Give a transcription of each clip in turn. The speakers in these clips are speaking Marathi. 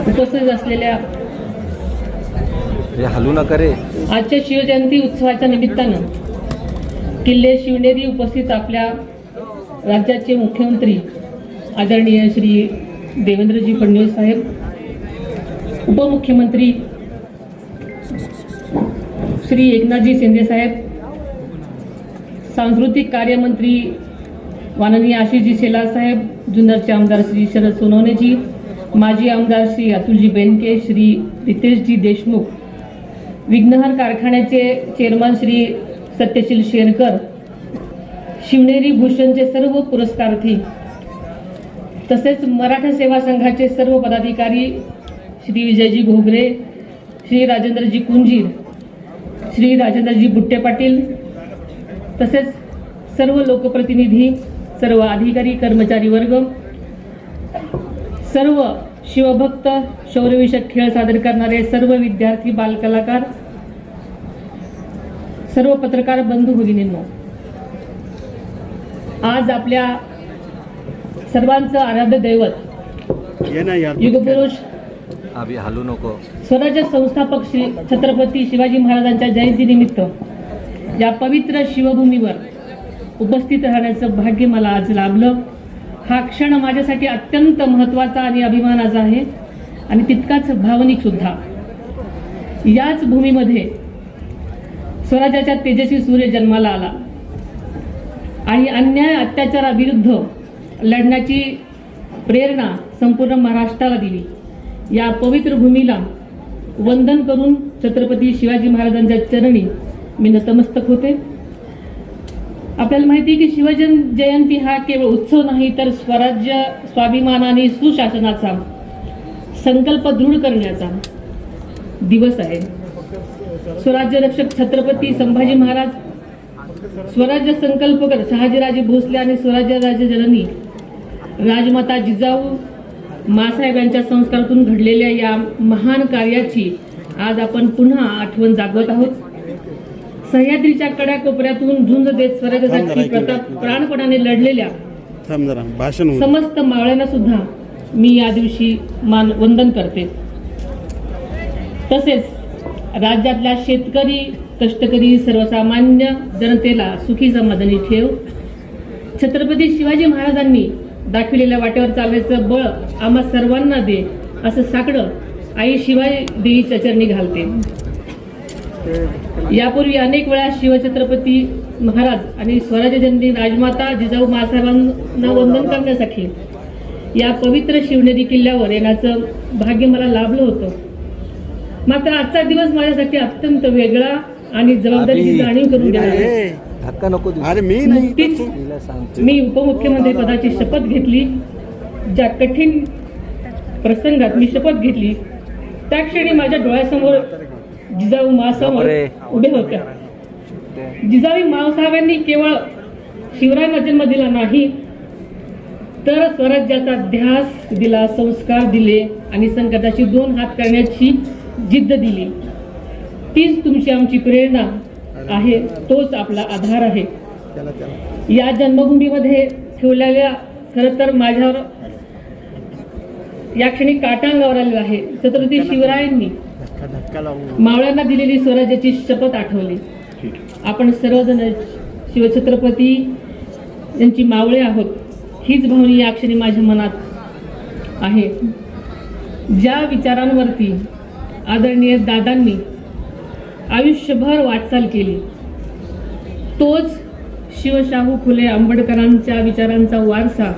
उपस्थित असलेल्या हलू नका रे. आजच्या शिवजयंती उत्सवाच्या निमित्तानं किल्ले शिवनेरी उपस्थित आपल्या राज्याचे मुख्यमंत्री आदरणीय श्री देवेंद्रजी फडणवीस साहेब, उपमुख्यमंत्री श्री एकनाथजी शिंदे साहेब, सांस्कृतिक कार्यमंत्री माननीय आशिषजी शेलार साहेब, जुन्नरचे आमदार श्री शरद सोनवणेजी, माजी आमदार श्री अतुलजी बेनके, श्री रितेशजी देशमुख, विघ्नहर कारखान्याचे चेअरमन श्री सत्यशील शेरकर, शिवनेरी भूषणचे सर्व पुरस्कारार्थी, तसेच मराठा सेवा संघाचे सर्व पदाधिकारी श्री विजयजी घोगरे, श्री राजेंद्रजी कुंजीर, श्री राजेंद्रजी बुट्टे पाटील, तसेच सर्व लोकप्रतिनिधी, सर्व अधिकारी कर्मचारी वर्ग, सर्व शिवभक्त, शौर्यविषयक खेळ सादर करणारे सर्व विद्यार्थी, बालकलाकार, सर्व पत्रकार बंधू भगिनींनो, आज आपल्या सर्वांचं आराध्य दैवत युगपुरुष हलू नको स्वराज्य संस्थापक श्री छत्रपती शिवाजी महाराजांच्या जयंतीनिमित्त या पवित्र शिवभूमीवर उपस्थित राहण्याचं भाग्य मला आज लाभलं. हा क्षण माझ्यासाठी अत्यंत महत्त्वाचा आणि अभिमानाचा आहे आणि तितकाच भावनिक सुद्धा. याच भूमीमध्ये स्वराज्याच्या तेजस्वी सूर्य जन्माला आला आणि अन्याय अत्याचाराविरुद्ध लढण्याची प्रेरणा संपूर्ण महाराष्ट्राला दिली. या पवित्र भूमीला वंदन करून छत्रपती शिवाजी महाराजांच्या चरणी मी नतमस्तक होते. आपल्याला माहिती आहे की शिवजयंती हा केवळ उत्सव नाही तर स्वराज्य, स्वाभिमान आणि सुशासनाचा संकल्प दृढ करण्याचा दिवस आहे. स्वराज्य रक्षक छत्रपती संभाजी महाराज, स्वराज्य संकल्पकर शहाजीराजे भोसले आणि स्वराज्य राजे जननी राजमाता जिजाऊ मासाहेब यांच्या संस्कारातून घडलेल्या या महान कार्याची आज आपण पुन्हा आठवण जागवत आहोत. सह्याद्रीच्या कड्याकोपऱ्यातून झुंज देत स्वराज्यासाठी प्राणपणाने लढलेल्या समस्त मावळ्यांना सुद्धा मी या दिवशी वंदन करते. तसेच राज्यातल्या शेतकरी, कष्टकरी, सर्वसामान्य जनतेला सुखी समाधानी ठेव. छत्रपती शिवाजी महाराजांनी दाखविलेल्या वाटेवर चालण्याचं बळ आम्हा सर्वांना दे, असं साकडं आई शिवाई देवीच्या चरणी घालते. यापूर्वी अनेक वेळा शिवछत्रपती महाराज आणि स्वराज्य जननी राजमाता जिजाऊ मासाहेबांना वंदन करण्यासाठी या पवित्र शिवनेरी किल्ल्यावर येण्याचं भाग्य मला लाभलं होतं. मात्र आजचा दिवस माझ्यासाठी अत्यंत वेगळा आणि जबाबदारीची जाणीव करून देणारा. मी उपमुख्यमंत्री पदाची शपथ घेतली. ज्या कठीण प्रसंगात मी शपथ घेतली त्या क्षणी माझ्या डोळ्यासमोर जिजाऊ मासाहेब उभे होत्या. जिजाऊ मासाहेबांनी केवळ शिवरायांना जन्म दिला नाही तर स्वराज्याचा ध्यास दिला, संस्कार दिले आणि संकटाची दोन हात करण्याची जिद्द दिली. तीच तुमची आमची प्रेरणा आहे, तोच आपला आधार आहे. या जन्मभूमीमध्ये ठेवलेल्या खरं तर माझ्यावर या क्षणी काटा अंगावर आलेला आहे. छत्रपती शिवरायांनी मावळ्यांना दिलेली स्वराज्याची शपथ आठवली. आपण सर्वजण शिवछत्रपती यांची मावळे आहोत, हीच भावना या क्षणी माझ्या मनात आहे. ज्या विचारांवरती आदरणीय दादांनी आयुष्यभर वाटचाल केली तोच शिवशाहू फुले आंबेडकरांच्या विचारांचा वारसा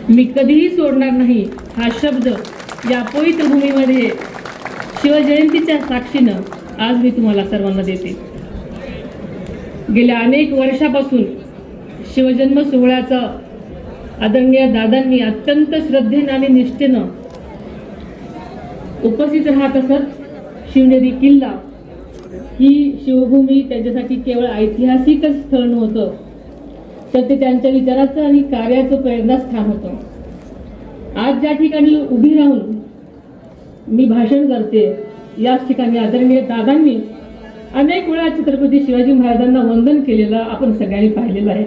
मी कधीही सोडणार नाही, हा शब्द या पवित्र भूमीमध्ये शिवजयंतीच्या साक्षीनं आज मी तुम्हाला सर्वांना देते. गेल्या अनेक वर्षापासून शिवजन्म सोहळ्याचा आदरणीय दादांनी अत्यंत श्रद्धेने आणि निष्ठेनं उपस्थित राहत असत. शिवनेरी किल्ला ही शिवभूमी त्यांच्यासाठी केवळ ऐतिहासिकच स्थळ नव्हतं तर ते त्यांच्या विचाराचं आणि कार्याचं प्रेरणास्थान होतं. आज ज्या ठिकाणी उभी राहून मी भाषण करते याच ठिकाणी आदरणीय दादांनी अनेक वेळा छत्रपती शिवाजी महाराजांना वंदन केलेलं आपण सगळ्यांनी पाहिलेलं आहे.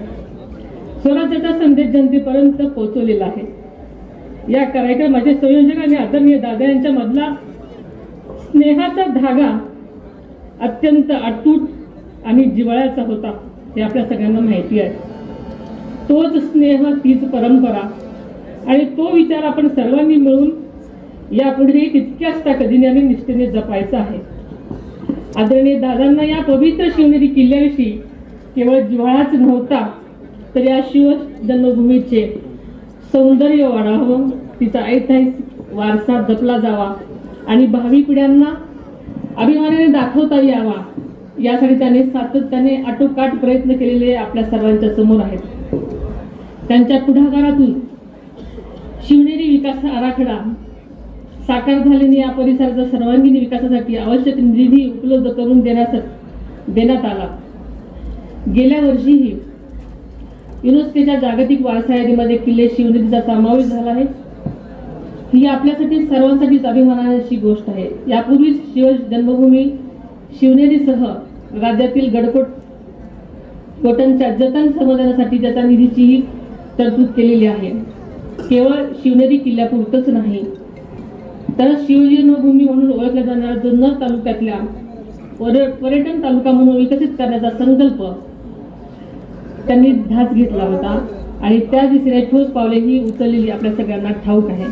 स्वराज्याचा संदेश जनतेपर्यंत पोहोचवलेला आहे. या कार्यक्रमाचे संयोजक आणि आदरणीय दादा यांच्या मधला स्नेहाचा धागा अत्यंत अतूट आणि जिव्हाळ्याचा होता हे आपल्या सगळ्यांना माहिती आहे. तोच स्नेह, तीच परंपरा आणि तो विचार आपण सर्वांनी मिळून यापुढे तितक्याच ताकदीने आणि निष्ठेने जपायचा आहे. आदरणीय दादांना या पवित्र शिवनेरी किल्ल्याविषयी केवळ जिव्हाळाच नव्हता तर या शिव जन्मभूमीचे सौंदर्य वाढावं, तिचा ऐतिहासिक वारसा जपला जावा आणि भावी पिढ्यांना अभिमानाने दाखवता यावा यासाठी त्याने सातत्याने आटोकाट प्रयत्न केलेले आपल्या सर्वांच्या समोर आहेत. त्यांच्या पुढाकारातून शिवनेरी विकास आराखडा साकार झाल्याने या परिसराच्या सर्वांगीण विकासासाठी आवश्यक निधी उपलब्ध करून देण्यात आला. गेल्या वर्षीही युनेस्कोच्या जागतिक वारसा यादीमध्ये किल्ले शिवनेरीचा समावेश झाला आहे. ही आपल्यासाठी सर्वांसाठीच अभिमानाची गोष्ट आहे. यापूर्वीच शिव जन्मभूमी शिवनेरीसह राज्यातील गडकोटांच्या जतन संवर्धनासाठी त्याच्या निधीचीही तरतूद केलेली आहे. केवळ शिवनेरी किल्ल्यापुरतच नाही तर शिवजन्मभूमी म्हणून ओळखल्या जाणाऱ्या जुन्नर तालुक्यातल्या पर्यटन तालुका म्हणून विकसित करण्याचा संकल्प त्यांनी धाच घेतला होता आणि त्या दिशेने ठोस पावलेही उचललेली आपल्या सगळ्यांना ठाऊक आहे.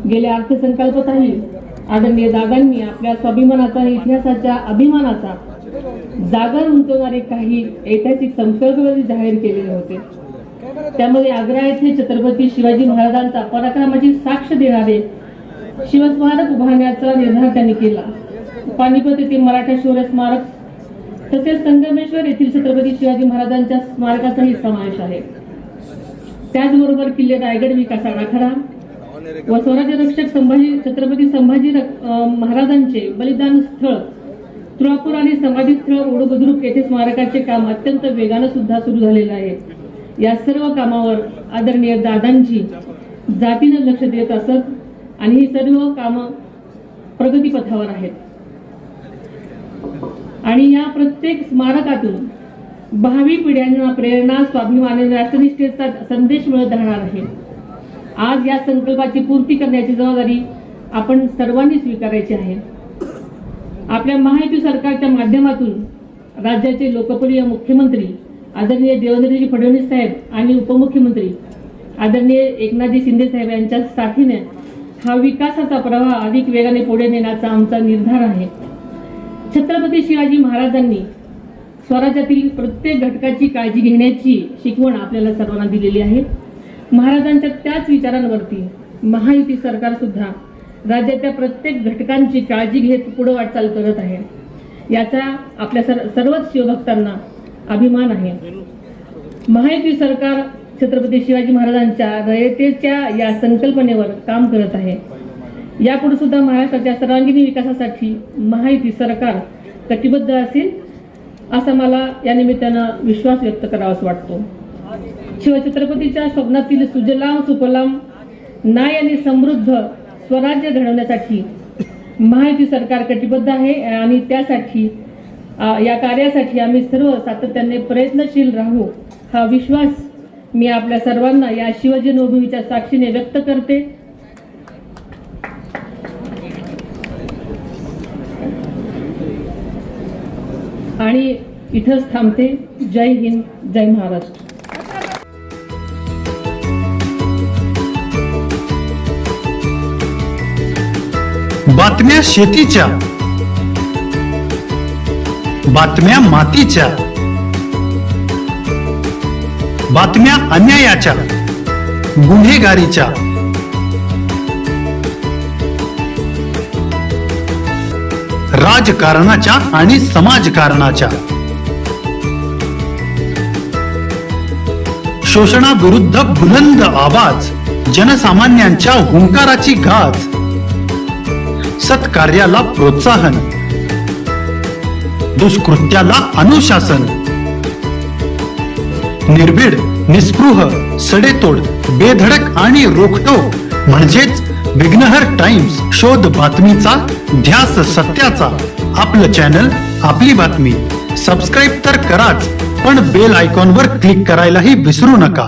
गेल्या अर्थसंकल्पातही आदरणीय दादांनी आपल्या स्वाभिमानाचा, इतिहासाच्या अभिमानाचा जागर उंचवणारे काही ऐतिहासिक संकल्प जाहीर केलेले होते. त्यामध्ये आग्रा येथे छत्रपती शिवाजी महाराजांचा पराक्रमाची साक्ष देणारे शिवस्मारक उभारण्याचा निर्धार त्यांनी केला. पानिपत येथील मराठा शौर्य स्मारक तसेच संगमेश्वर येथील छत्रपती शिवाजी महाराजांच्या स्मारकाचाही समावेश आहे. त्याचबरोबर किल्ले रायगड विकास आराखडा व स्वराज्य रक्षक छत्रपती संभाजी महाराजांचे बलिदान स्थळ तुळापूर आणि समाधी स्थळ ओढबुद्रुक येथे स्मारकाचे काम अत्यंत वेगाने सुद्धा सुरू झालेलं आहे. या सर्व कामावर आदरणीय दादांची जातीने लक्ष देत असत आणि ही सर्व कामं प्रगतीपथावर आहेत आणि या प्रत्येक स्मारकातून भावी पिढ्यांना प्रेरणा, स्वाभिमान आणि राष्ट्रनिष्ठेचा संदेश मिळत राहणार आहे. आज या संकल्पाची पूर्ती करण्याची जबाबदारी आपण सर्वांनी स्वीकारायची आहे. आपल्या महायुती सरकारच्या माध्यमातून राज्याचे लोकप्रिय मुख्यमंत्री आदरणीय देवेंद्रजी फडणवीस साहेब आणि उपमुख्यमंत्री आदरणीय एकनाथजी शिंदे साहेब यांच्या साथीने हा विकासाचा प्रवाह अधिक वेगाने पुढे नेण्याचा आमचा निर्धार आहे. छत्रपती शिवाजी महाराजांनी स्वराज्यातील प्रत्येक घटकाची काळजी घेण्याची शिकवण आपल्याला सर्वांना दिलेली आहे. महाराजांच्या त्याच विचारांवरती महायुती सरकार सुद्धा राज्याच्या प्रत्येक घटकांची काळजी घेत पुढे वाटचाल करत आहे. याचा आपल्या सर्वच शिवभक्तांना अभिमान आहे. महायुती सरकार छत्रपती शिवाजी महाराजांच्या रयतेच्या या संकल्पनेवर काम करत आहे. यापुढे सुद्धा महाराष्ट्राच्या सर्वांगीण विकासासाठी महायुती सरकार कटिबद्ध असेल असा मला या निमित्तानं विश्वास व्यक्त करावासा वाटतो. शिवछत्रपतीच्या स्वप्नातील सुजलाम सुफलाम न्याय आणि समृद्ध स्वराज्य घडवण्यासाठी महायुती सरकार कटिबद्ध आहे आणि त्यासाठी या कार्यासाठी आम्ही सर्व सातत्याने प्रयत्नशील राहू हा विश्वास मी आपल्या सर्वांना या शिवजन्मभूमीच्या साक्षीने व्यक्त करते. आणि इथंच थांबते. जय हिंद, जय महाराष्ट्र. बातम्या शेतीच्या, बातम्या मातीच्या, बातम्या अन्यायाच्या, गुन्हेगारीच्या, राजकारणाच्या आणि समाजकारणाच्या, शोषणाविरुद्ध बुलंद आवाज, जनसामान्यांच्या हुंकाराची गाज, सत्कार्याला प्रोत्साहन, दुष्कृत्याला अनुशासन, निर्भीड, निस्पृह, सडेतोड, बेधडक आणि रोखटोक म्हणजेच विघ्नहर टाइम्स. शोध बातमीचा, ध्यास सत्याचा. आपलं चॅनल, आपली बातमी. सबस्क्राईब तर कराच, पण बेल आयकॉनवर क्लिक करायलाही विसरू नका.